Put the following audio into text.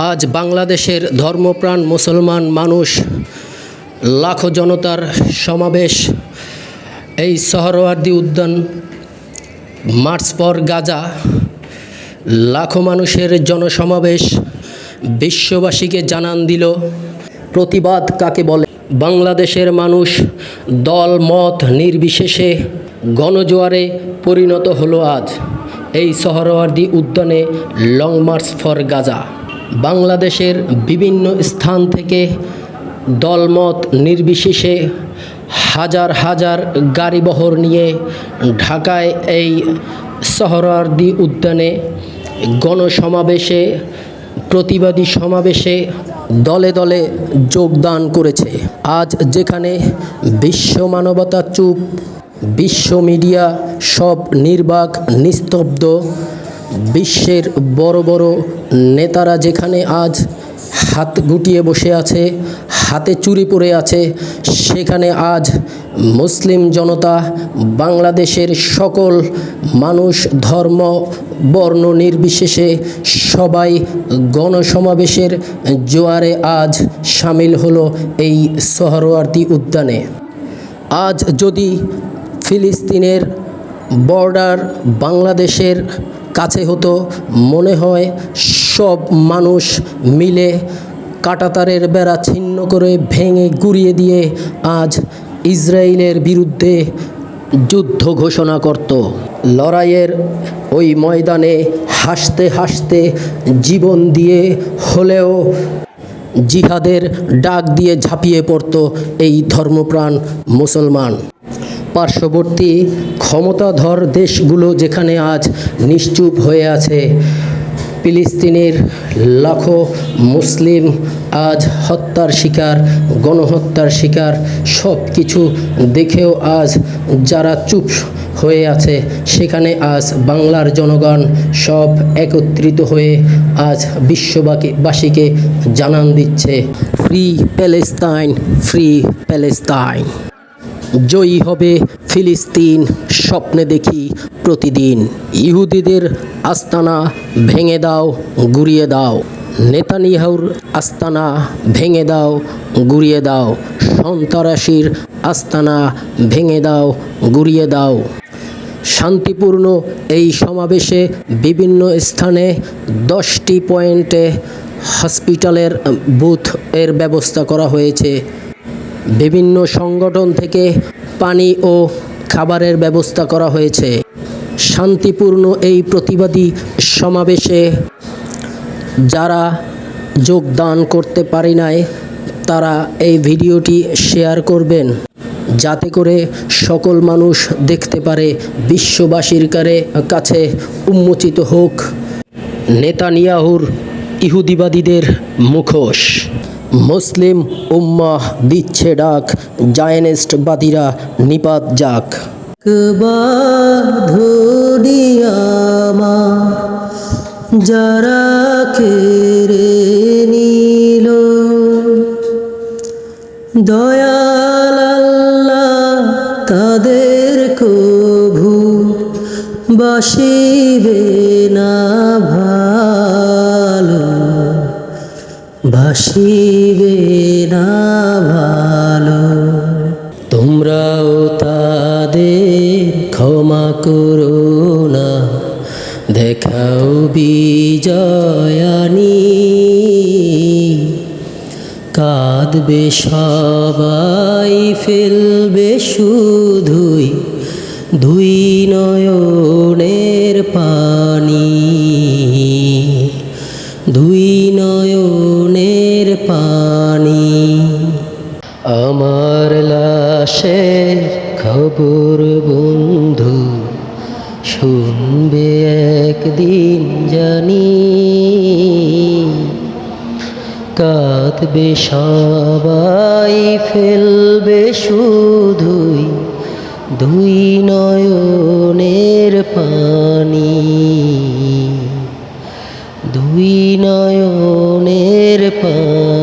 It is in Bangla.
আজ বাংলাদেশের ধর্মপ্রাণ মুসলমান মানুষ লাখো জনতার সমাবেশ এই সোহরাওয়ার্দী উদ্যান মার্চ ফর গাজা। লাখো মানুষের জনসমাবেশ বিশ্ববাসীকে জানান দিল প্রতিবাদ কাকে বলে। বাংলাদেশের মানুষ দল মত নির্বিশেষে গণজোয়ারে পরিণত হলো আজ এই সোহরাওয়ার্দী উদ্যানে লং মার্চ ফর গাজা। বাংলাদেশের বিভিন্ন স্থান থেকে দলমত নির্বিশেষে হাজার হাজার গাড়িবহর নিয়ে ঢাকায় এই সোহরাওয়ার্দী উদ্যানে গণসমাবেশে প্রতিবাদী সমাবেশে দলে দলে যোগদান করেছে। আজ যেখানে বিশ্ব মানবতা চুপ, বিশ্ব মিডিয়া সব নির্বাক নিস্তব্ধ, বিশ্বের বড় বড় নেতারা যেখানে আজ হাত গুটিয়ে বসে আছে, হাতে চুরি পড়ে আছে, সেখানে আজ মুসলিম জনতা, বাংলাদেশের সকল মানুষ ধর্ম বর্ণ নির্বিশেষে সবাই গণসমাবেশের জোয়ারে আজ সামিল হলো এই সোহরাওয়ার্দী উদ্যানে। আজ যদি ফিলিস্তিনের বর্ডার বাংলাদেশের কাছে হতো, মনে হয় সব মানুষ মিলে কাঁটাতারের বেড়া ছিন্ন করে ভেঙে গুঁড়িয়ে দিয়ে আজ ইসরায়েলের বিরুদ্ধে যুদ্ধ ঘোষণা করত। লড়াইয়ের ওই ময়দানে হাসতে হাসতে জীবন দিয়ে হলেও জিহাদের ডাক দিয়ে ঝাঁপিয়ে পড়ত এই ধর্মপ্রাণ মুসলমান। পার্শ্ববর্তী ক্ষমতাধর দেশগুলো যেখানে আজ নিশ্চুপ হয়ে আছে, ফিলিস্তিনের লাখো মুসলিম আজ হত্যার শিকার, গণহত্যার শিকার, সব কিছু দেখেও আজ যারা চুপ হয়ে আছে, সেখানে আজ বাংলার জনগণ সব একত্রিত হয়ে আজ বিশ্ববাসীকে জানান দিচ্ছে ফ্রি প্যালেস্তাইন, ফ্রি প্যালেস্তাইন। জয়ী হবে ফিলিস্তিন, স্বপ্নে দেখি প্রতিদিন। ইহুদিদের আস্তানা ভেঙে দাও, গুঁড়িয়ে দাও। নেতানিয়াহুর আস্তানা ভেঙে দাও, গুঁড়িয়ে দাও। সন্ত্রাসীর আস্তানা ভেঙে দাও, গুঁড়িয়ে দাও। শান্তিপূর্ণ এই সমাবেশে বিভিন্ন স্থানে 10টি পয়েন্টে হসপিটালের বুথ এর ব্যবস্থা করা হয়েছে। বিভিন্ন সংগঠন থেকে পানি ও খাবারের ব্যবস্থা করা হয়েছে। শান্তিপূর্ণ এই প্রতিবাদী সমাবেশে যারা যোগদান করতে পারি নাই, তারা এই ভিডিওটি শেয়ার করবেন, যাতে করে সকল মানুষ দেখতে পারে, বিশ্ববাসীর কাছে উন্মোচিত হোক নেতানিয়াহুর ইহুদিবাদীদের মুখোশ। মুসলিম উম্মাহ দিচ্ছে ডাক, জায়নিস্টবাদীরা নিপাত যাক। যারা কেড়ে নিল দয়াল আল্লাহ, তাদের কভু বাসিবে না ভালো, বাসিবে না ভালো। তোমরাও তাদের ক্ষমা করো না, দেখাও বিজয়ানি। কাঁদবে সবাই, ফেলবে শুধুই দুই নয়নের পানি, দুই নয়নের পানি। আমার লাশের খবর বন্ধু শুনবে একদিন জানি, কাঁদবে সবাই, ফেলবে শুধুই দুই নয়নের পানি, দুই নয়নের পানি।